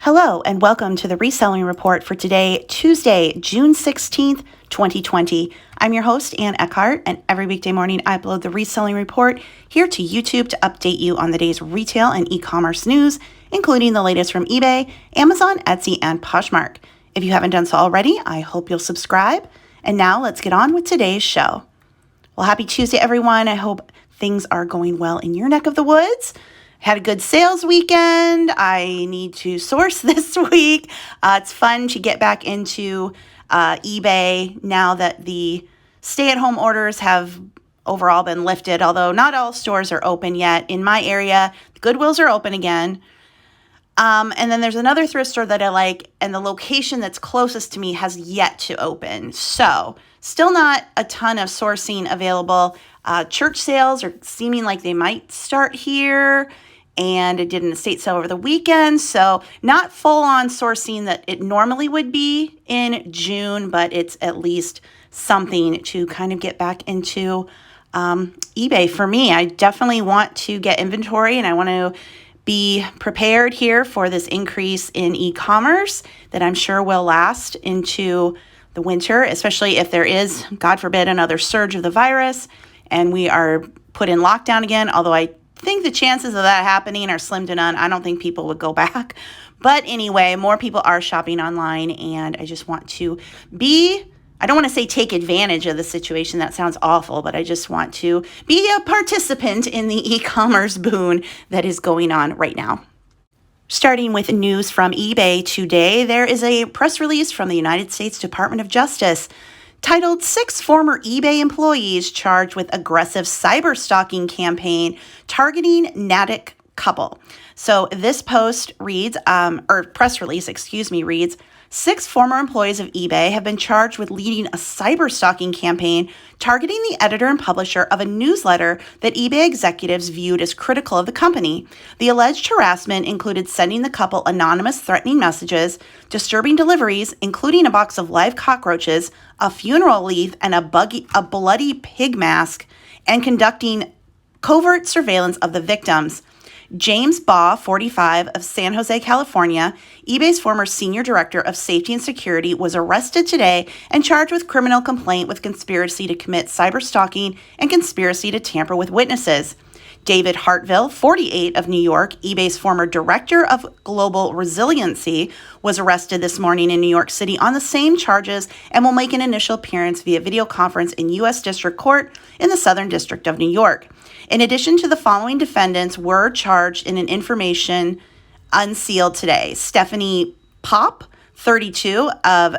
Hello, and welcome to the Reselling Report for today, Tuesday, June 16th, 2020. I'm your host, Ann Eckhart, and every weekday morning I upload the Reselling Report here to YouTube to update you on the day's retail and e-commerce news, including the latest from eBay, Amazon, Etsy, and Poshmark. If you haven't done so already, I hope you'll subscribe. And now let's get on with today's show. Well, happy Tuesday, everyone. I hope things are going well in your neck of the woods. Had a good sales weekend. I need to source this week. It's fun to get back into eBay now that the stay-at-home orders have overall been lifted, although not all stores are open yet. In my area, the Goodwills are open again. And then there's another thrift store that I like, and the location that's closest to me has yet to open. So still not a ton of sourcing available. Church sales are seeming like they might start here, and it did an estate sale over the weekend. So not full-on sourcing that it normally would be in June, but it's at least something to kind of get back into eBay for me. I definitely want to get inventory, and I want to be prepared here for this increase in e-commerce that I'm sure will last into the winter, especially if there is, God forbid, another surge of the virus and we are put in lockdown again, although I think the chances of that happening are slim to none. I don't think people would go back. But anyway, more people are shopping online, and I just want to I don't want to say take advantage of the situation. That sounds awful, but I just want to be a participant in the e-commerce boom that is going on right now. Starting with news from eBay today, there is a press release from the United States Department of Justice titled 6 former eBay employees charged with aggressive cyberstalking campaign targeting Natick couple. So this post reads, press release, reads, 6 former employees of eBay have been charged with leading a cyberstalking campaign targeting the editor and publisher of a newsletter that eBay executives viewed as critical of the company. The alleged harassment included sending the couple anonymous threatening messages, disturbing deliveries, including a box of live cockroaches, a funeral wreath, and a bloody pig mask, and conducting covert surveillance of the victims. James Baugh, 45, of San Jose, California, eBay's former senior director of safety and security, was arrested today and charged with criminal complaint with conspiracy to commit cyberstalking and conspiracy to tamper with witnesses. David Hartville, 48, of New York, eBay's former director of global resiliency, was arrested this morning in New York City on the same charges and will make an initial appearance via video conference in U.S. District Court in the Southern District of New York. In addition to the following defendants were charged in an information unsealed today. Stephanie Pop, 32, of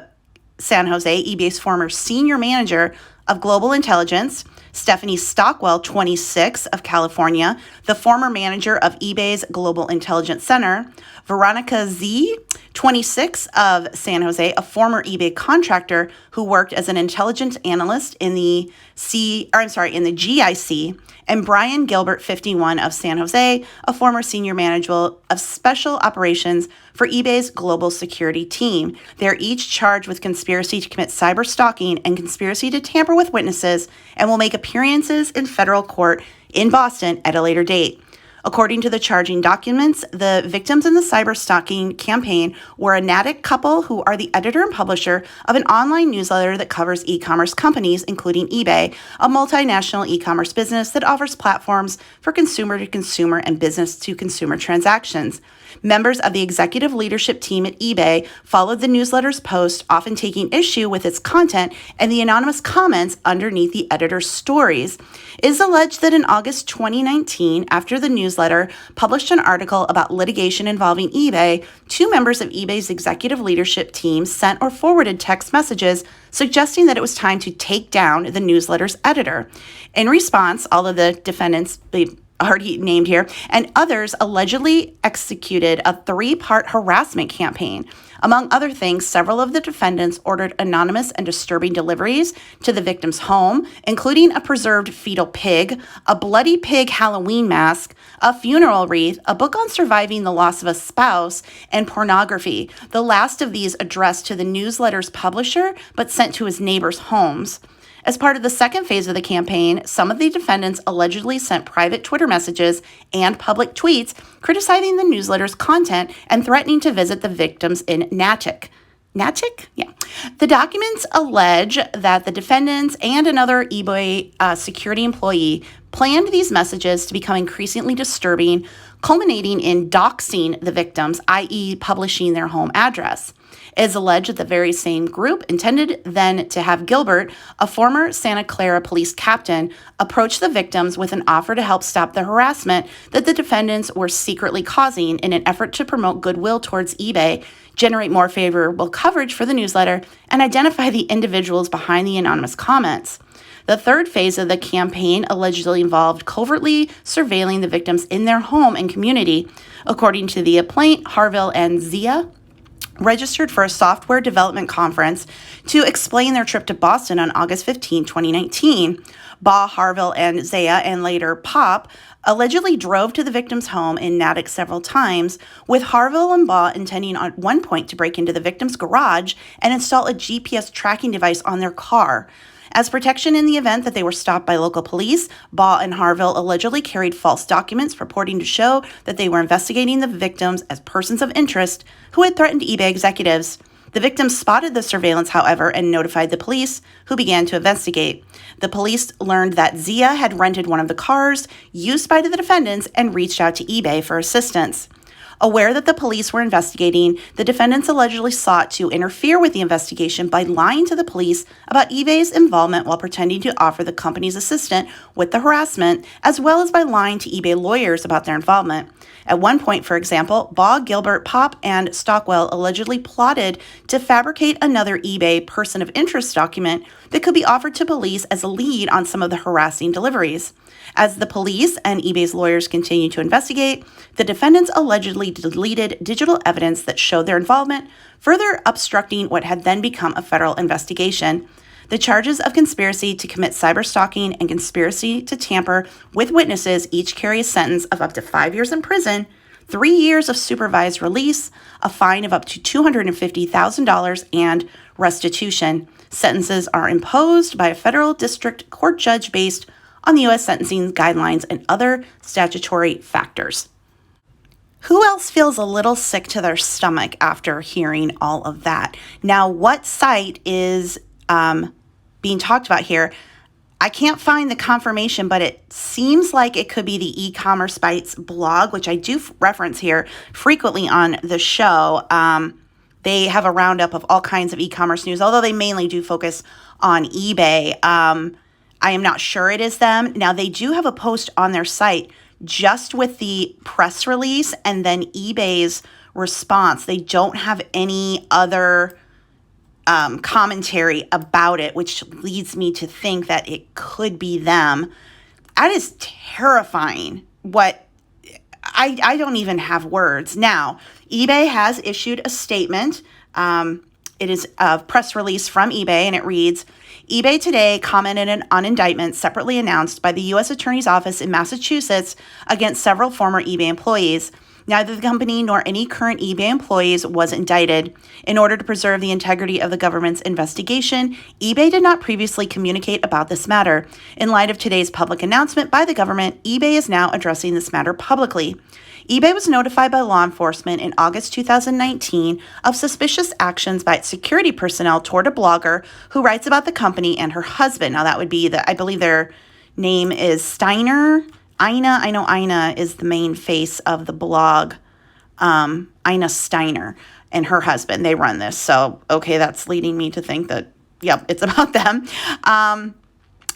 San Jose, eBay's former senior manager of global intelligence. Stephanie Stockwell, 26, of California, the former manager of eBay's Global Intelligence Center. Veronica Z, 26, of San Jose, a former eBay contractor who worked as an intelligence analyst in the GIC. And Brian Gilbert, 51, of San Jose, a former senior manager of special operations for eBay's global security team. They're each charged with conspiracy to commit cyberstalking and conspiracy to tamper with witnesses and will make appearances in federal court in Boston at a later date. According to the charging documents, the victims in the cyberstalking campaign were a Natick couple who are the editor and publisher of an online newsletter that covers e-commerce companies, including eBay, a multinational e-commerce business that offers platforms for consumer-to-consumer and business-to-consumer transactions. Members of the executive leadership team at eBay followed the newsletter's post, often taking issue with its content and the anonymous comments underneath the editor's stories. It is alleged that in August 2019, after the newsletter published an article about litigation involving eBay, 2 members of eBay's executive leadership team sent or forwarded text messages suggesting that it was time to take down the newsletter's editor. In response, all of the defendants already named here, and others allegedly executed a 3-part harassment campaign. Among other things, several of the defendants ordered anonymous and disturbing deliveries to the victim's home, including a preserved fetal pig, a bloody pig Halloween mask, a funeral wreath, a book on surviving the loss of a spouse, and pornography. The last of these addressed to the newsletter's publisher, but sent to his neighbors' homes. As part of the second phase of the campaign, some of the defendants allegedly sent private Twitter messages and public tweets criticizing the newsletter's content and threatening to visit the victims in Natick. Natick? Yeah. The documents allege that the defendants and another eBay security employee planned these messages to become increasingly disturbing, culminating in doxing the victims, i.e. publishing their home address. It is alleged that the very same group intended then to have Gilbert, a former Santa Clara police captain, approach the victims with an offer to help stop the harassment that the defendants were secretly causing in an effort to promote goodwill towards eBay, generate more favorable coverage for the newsletter, and identify the individuals behind the anonymous comments. The third phase of the campaign allegedly involved covertly surveilling the victims in their home and community. According to the complaint, Harville and Zia registered for a software development conference to explain their trip to Boston on August 15, 2019. Ba, Harville, and Zia, and later Pop, allegedly drove to the victim's home in Natick several times, with Harville and Ba intending at one point to break into the victim's garage and install a GPS tracking device on their car. As protection in the event that they were stopped by local police, Ba and Harville allegedly carried false documents purporting to show that they were investigating the victims as persons of interest who had threatened eBay executives. The victims spotted the surveillance, however, and notified the police, who began to investigate. The police learned that Zia had rented one of the cars used by the defendants and reached out to eBay for assistance. Aware that the police were investigating, the defendants allegedly sought to interfere with the investigation by lying to the police about eBay's involvement while pretending to offer the company's assistance with the harassment, as well as by lying to eBay lawyers about their involvement. At one point, for example, Ba, Gilbert, Pop, and Stockwell allegedly plotted to fabricate another eBay person of interest document that could be offered to police as a lead on some of the harassing deliveries. As the police and eBay's lawyers continued to investigate, the defendants allegedly deleted digital evidence that showed their involvement, further obstructing what had then become a federal investigation. The charges of conspiracy to commit cyberstalking and conspiracy to tamper with witnesses each carry a sentence of up to 5 years in prison, 3 years of supervised release, a fine of up to $250,000, and restitution. Sentences are imposed by a federal district court judge based on the U.S. sentencing guidelines and other statutory factors. Who else feels a little sick to their stomach after hearing all of that? Now, what site is being talked about here? I can't find the confirmation, but it seems like it could be the e-commerce Bytes blog, which I do reference here frequently on the show. They have a roundup of all kinds of e-commerce news, although they mainly do focus on eBay. I am not sure it is them. Now, they do have a post on their site just with the press release and then eBay's response. They don't have any other commentary about it, which leads me to think that it could be them. That is terrifying. I don't even have words. Now, eBay has issued a statement. It is a press release from eBay, and it reads, eBay today commented on indictments separately announced by the U.S. Attorney's Office in Massachusetts against several former eBay employees. Neither the company nor any current eBay employees was indicted. In order to preserve the integrity of the government's investigation, eBay did not previously communicate about this matter. In light of today's public announcement by the government, eBay is now addressing this matter publicly. eBay was notified by law enforcement in August 2019 of suspicious actions by its security personnel toward a blogger who writes about the company and her husband. Now, that would be I believe their name is Steiner. I know Ina is the main face of the blog. Ina Steiner and her husband, they run this. So, okay, that's leading me to think that, yep, it's about them.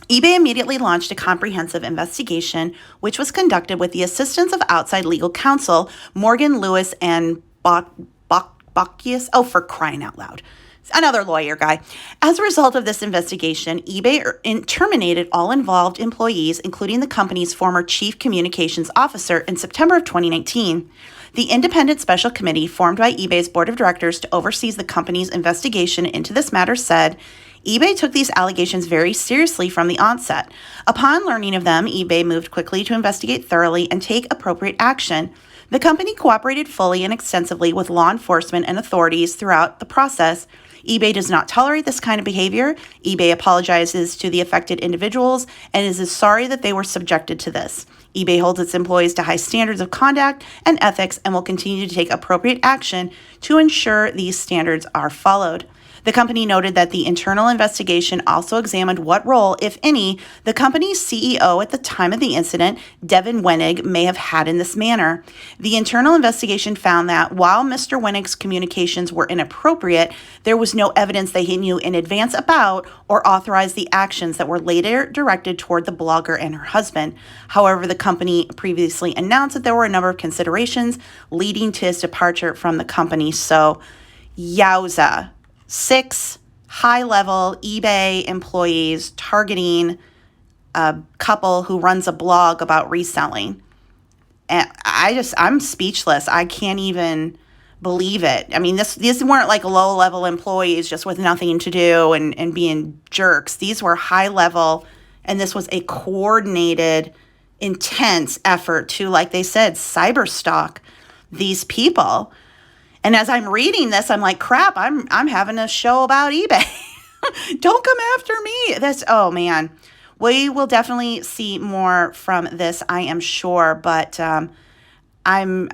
eBay immediately launched a comprehensive investigation, which was conducted with the assistance of outside legal counsel, Morgan Lewis and Bockius. Oh, for crying out loud. Another lawyer guy. As a result of this investigation, eBay terminated all involved employees, including the company's former chief communications officer, in September of 2019. The independent special committee formed by eBay's board of directors to oversee the company's investigation into this matter said, eBay took these allegations very seriously from the onset. Upon learning of them, eBay moved quickly to investigate thoroughly and take appropriate action. The company cooperated fully and extensively with law enforcement and authorities throughout the process. eBay does not tolerate this kind of behavior. eBay apologizes to the affected individuals and is sorry that they were subjected to this. eBay holds its employees to high standards of conduct and ethics and will continue to take appropriate action to ensure these standards are followed. The company noted that the internal investigation also examined what role, if any, the company's CEO at the time of the incident, Devin Wenig, may have had in this manner. The internal investigation found that while Mr. Wenig's communications were inappropriate, there was no evidence that he knew in advance about or authorized the actions that were later directed toward the blogger and her husband. However, the company previously announced that there were a number of considerations leading to his departure from the company. So, yowza. 6 high-level eBay employees targeting a couple who runs a blog about reselling. And I'm speechless. I can't even believe it. I mean, these weren't like low-level employees just with nothing to do and being jerks. These were high-level, and this was a coordinated, intense effort to, like they said, cyberstalk these people. And as I'm reading this, I'm like, crap, I'm having a show about eBay. Don't come after me. Oh man. We will definitely see more from this, I am sure, but I'm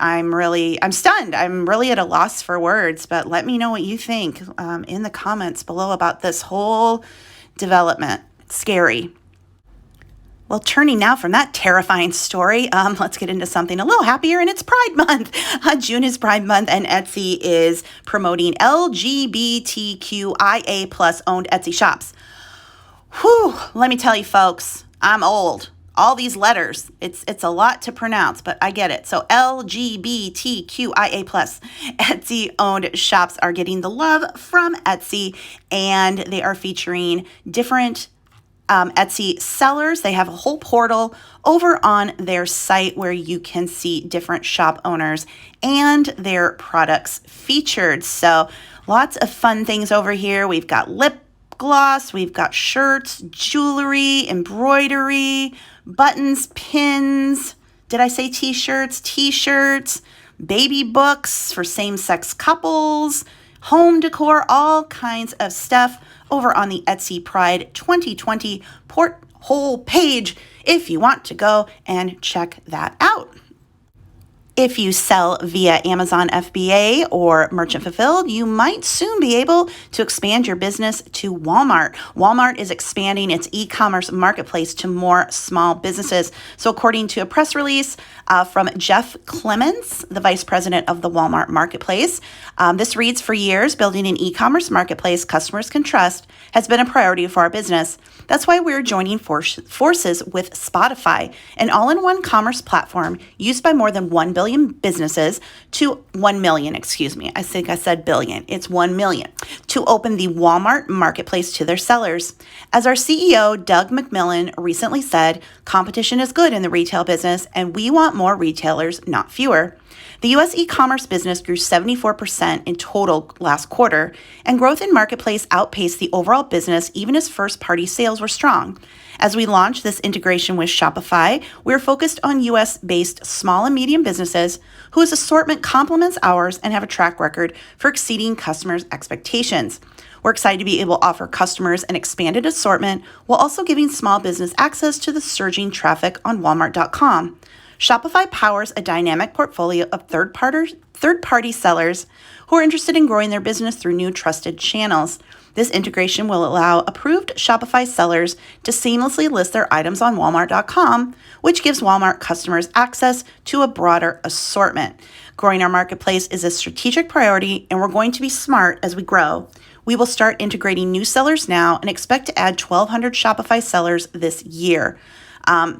stunned. I'm really at a loss for words, but let me know what you think in the comments below about this whole development. It's scary. Well, turning now from that terrifying story, let's get into something a little happier, and it's Pride Month. June is Pride Month, and Etsy is promoting LGBTQIA plus owned Etsy shops. Whew, let me tell you, folks, I'm old. All these letters, it's a lot to pronounce, but I get it. So LGBTQIA plus Etsy owned shops are getting the love from Etsy, and they are featuring different Etsy sellers. They have a whole portal over on their site where you can see different shop owners and their products featured. So lots of fun things over here. We've got lip gloss, we've got shirts, jewelry, embroidery, buttons, pins. Did I say t-shirts? T-shirts, baby books for same-sex couples, home decor, all kinds of stuff over on the Etsy Pride 2020 porthole page if you want to go and check that out. If you sell via Amazon FBA or Merchant Fulfilled, you might soon be able to expand your business to Walmart. Walmart is expanding its e-commerce marketplace to more small businesses. So according to a press release from Jeff Clements, the vice president of the Walmart marketplace, this reads, "For years, building an e-commerce marketplace customers can trust has been a priority for our business. That's why we're joining forces with Spotify, an all-in-one commerce platform used by more than 1 billion businesses to 1 million, I think I said billion. It's 1 million, to open the Walmart marketplace to their sellers. As our CEO, Doug McMillon, recently said, competition is good in the retail business, and we want more retailers, not fewer. The U.S. e-commerce business grew 74% in total last quarter, and growth in marketplace outpaced the overall business even as first-party sales were strong. As we launch this integration with Shopify, we're focused on U.S.-based small and medium businesses whose assortment complements ours and have a track record for exceeding customers' expectations. We're excited to be able to offer customers an expanded assortment while also giving small business access to the surging traffic on Walmart.com. Shopify powers a dynamic portfolio of third-party sellers who are interested in growing their business through new trusted channels. This integration will allow approved Shopify sellers to seamlessly list their items on Walmart.com, which gives Walmart customers access to a broader assortment. Growing our marketplace is a strategic priority, and we're going to be smart as we grow. We will start integrating new sellers now and expect to add 1,200 Shopify sellers this year.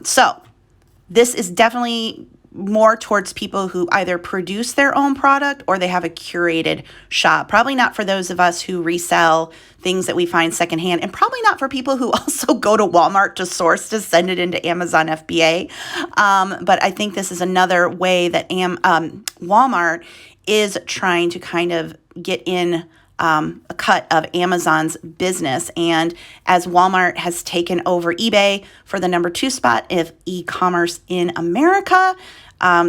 So this is definitely more towards people who either produce their own product or they have a curated shop. Probably not for those of us who resell things that we find secondhand, and probably not for people who also go to Walmart to source to send it into Amazon FBA. But I think this is another way that Walmart is trying to kind of get in a cut of Amazon's business. And as Walmart has taken over eBay for the number 2 spot of e-commerce in America,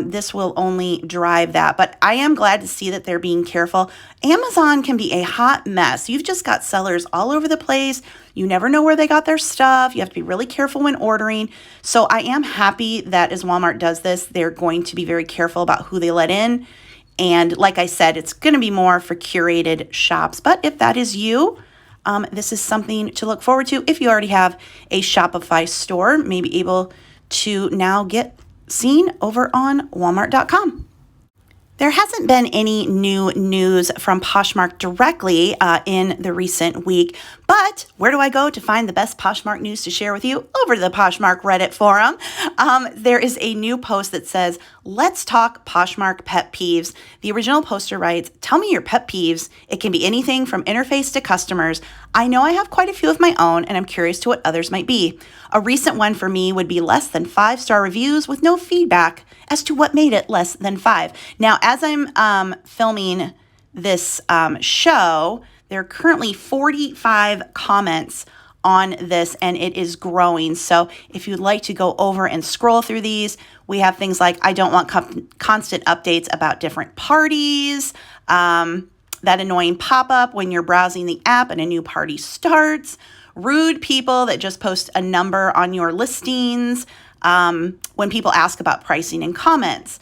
this will only drive that. But I am glad to see that they're being careful. Amazon can be a hot mess. You've just got sellers all over the place. You never know where they got their stuff. You have to be really careful when ordering. So I am happy that as Walmart does this, they're going to be very careful about who they let in. And like I said, it's going to be more for curated shops. But if that is you, this is something to look forward to. If you already have a Shopify store, maybe able to now get seen over on Walmart.com. There hasn't been any new news from Poshmark directly in the recent week, but where do I go to find the best Poshmark news to share with you? Over to the Poshmark Reddit forum. There is a new post that says, "Let's talk Poshmark pet peeves." The original poster writes, "Tell me your pet peeves. It can be anything from interface to customers. I know I have quite a few of my own, and I'm curious to what others might be. A recent one for me would be less than 5-star reviews with no feedback as to what made it less than 5. Now, as I'm filming this show, there are currently 45 comments on this, and it is growing. So if you'd like to go over and scroll through these, we have things like, I don't want constant updates about different parties, that annoying pop-up when you're browsing the app and a new party starts, rude people that just post a number on your listings, when people ask about pricing in comments.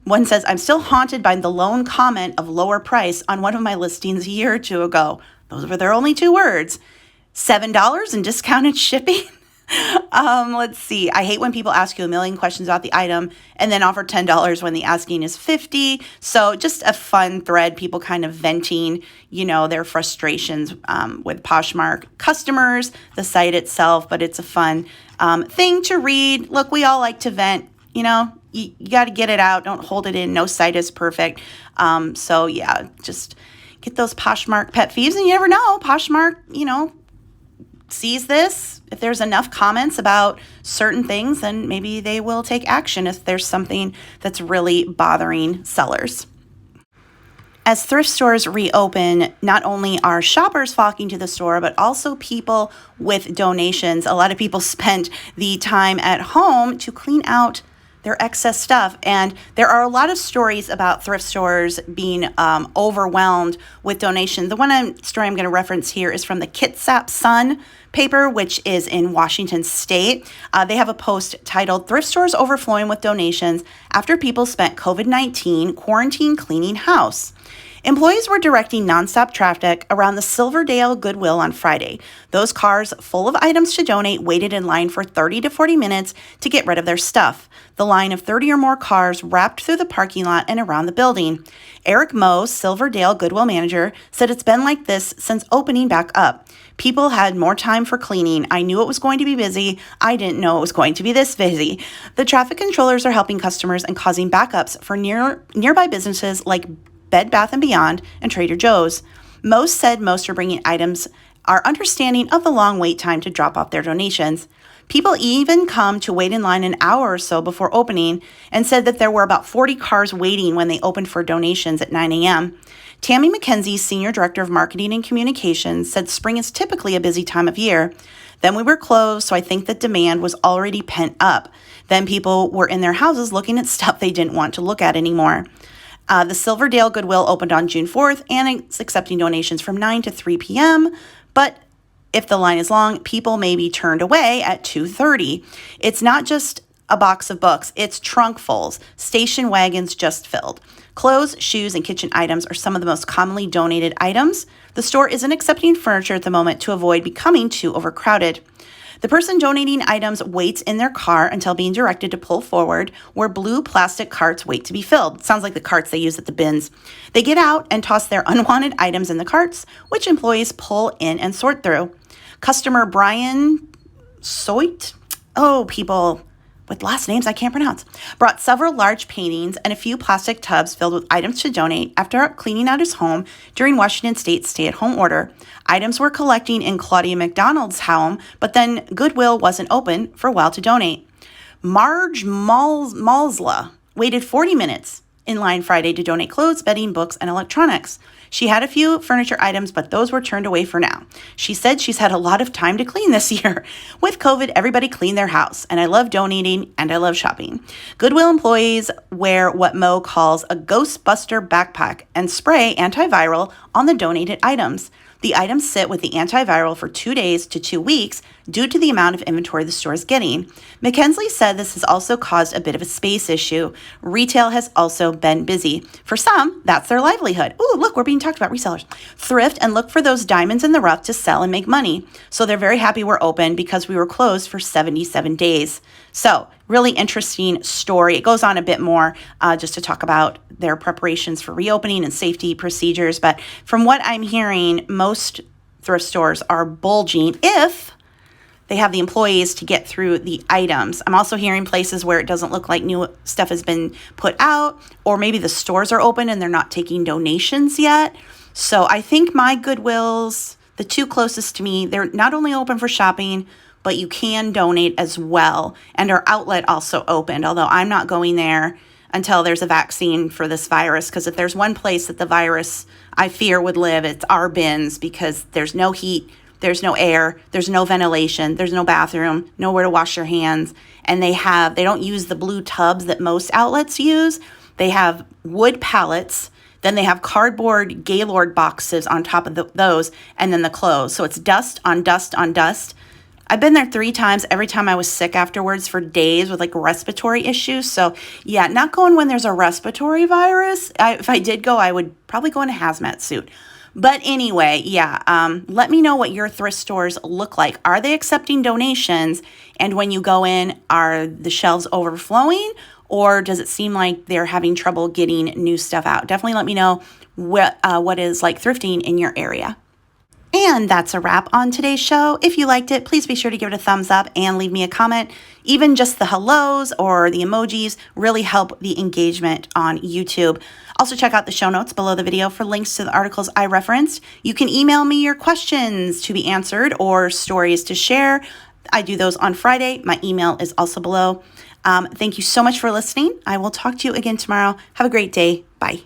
One says, I'm still haunted by the lone comment of lower price on one of my listings a year or two ago. Those were their only 2 words. $7 in discounted shipping. Let's see. I hate when people ask you a million questions about the item and then offer $10 when the asking is $50. So just a fun thread, people kind of venting, their frustrations with Poshmark customers, the site itself, but it's a fun thing to read. Look, we all like to vent, you got to get it out. Don't hold it in. No site is perfect. So yeah, just get those Poshmark pet peeves, and you never know. Poshmark, sees this. If there's enough comments about certain things, then maybe they will take action if there's something that's really bothering sellers. As thrift stores reopen, not only are shoppers flocking to the store, but also people with donations. A lot of people spent the time at home to clean out their excess stuff. And there are a lot of stories about thrift stores being overwhelmed with donations. The story I'm going to reference here is from the Kitsap Sun paper, which is in Washington State. They have a post titled, "Thrift Stores Overflowing with Donations After People Spent COVID-19 Quarantine Cleaning House." Employees were directing nonstop traffic around the Silverdale Goodwill on Friday. Those cars full of items to donate waited in line for 30 to 40 minutes to get rid of their stuff. The line of 30 or more cars wrapped through the parking lot and around the building. Eric Moe, Silverdale Goodwill manager, said it's been like this since opening back up. People had more time for cleaning. I knew it was going to be busy. I didn't know it was going to be this busy. The traffic controllers are helping customers and causing backups for nearby businesses like Bed Bath & Beyond and Trader Joe's. Most said most are bringing items are understanding of the long wait time to drop off their donations. People even come to wait in line an hour or so before opening and said that there were about 40 cars waiting when they opened for donations at 9 a.m. Tammy McKenzie, Senior Director of Marketing and Communications, said spring is typically a busy time of year. Then we were closed, so I think the demand was already pent up. Then people were in their houses looking at stuff they didn't want to look at anymore. The Silverdale Goodwill opened on June 4th, and it's accepting donations from 9 to 3 p.m., but if the line is long, people may be turned away at 2:30. It's not just a box of books, it's trunkfuls, station wagons just filled. Clothes, shoes, and kitchen items are some of the most commonly donated items. The store isn't accepting furniture at the moment to avoid becoming too overcrowded. The person donating items waits in their car until being directed to pull forward, where blue plastic carts wait to be filled. Sounds like the carts they use at the bins. They get out and toss their unwanted items in the carts, which employees pull in and sort through. Customer Brian Soit, people with last names I can't pronounce, brought several large paintings and a few plastic tubs filled with items to donate after cleaning out his home during Washington State's stay-at-home order. Items were collecting in Claudia McDonald's home, but then Goodwill wasn't open for a while to donate. Marge Malsla waited 40 minutes in line Friday to donate clothes, bedding, books, and electronics. She had a few furniture items, but those were turned away for now. She said she's had a lot of time to clean this year. With COVID, everybody cleaned their house, and I love donating and I love shopping. Goodwill employees wear what Mo calls a Ghostbuster backpack and spray antiviral on the donated items. The items sit with the antiviral for 2 days to 2 weeks due to the amount of inventory the store is getting. McKensley said this has also caused a bit of a space issue. Retail has also been busy. For some, that's their livelihood. Ooh, look, we're being talked about, resellers. Thrift and look for those diamonds in the rough to sell and make money. So they're very happy we're open because we were closed for 77 days. So really interesting story. It goes on a bit more just to talk about their preparations for reopening and safety procedures. But from what I'm hearing, most thrift stores are bulging if they have the employees to get through the items. I'm also hearing places where it doesn't look like new stuff has been put out, or maybe the stores are open and they're not taking donations yet. So I think my Goodwills, the two closest to me, they're not only open for shopping, but you can donate as well. And our outlet also opened, although I'm not going there until there's a vaccine for this virus, because if there's one place that the virus, I fear, would live, it's our bins, because there's no heat, there's no air, there's no ventilation, there's no bathroom, nowhere to wash your hands, and they don't use the blue tubs that most outlets use. They have wood pallets, then they have cardboard Gaylord boxes on top of those, and then the clothes. So it's dust on dust on dust. I've been there 3 times. Every time I was sick afterwards for days with like respiratory issues. So yeah, not going when there's a respiratory virus. If I did go, I would probably go in a hazmat suit. But anyway, yeah, let me know what your thrift stores look like. Are they accepting donations? And when you go in, are the shelves overflowing? Or does it seem like they're having trouble getting new stuff out? Definitely let me know what is like thrifting in your area. And that's a wrap on today's show. If you liked it, please be sure to give it a thumbs up and leave me a comment. Even just the hellos or the emojis really help the engagement on YouTube. Also, check out the show notes below the video for links to the articles I referenced. You can email me your questions to be answered or stories to share. I do those on Friday. My email is also below. Thank you so much for listening. I will talk to you again tomorrow. Have a great day. Bye.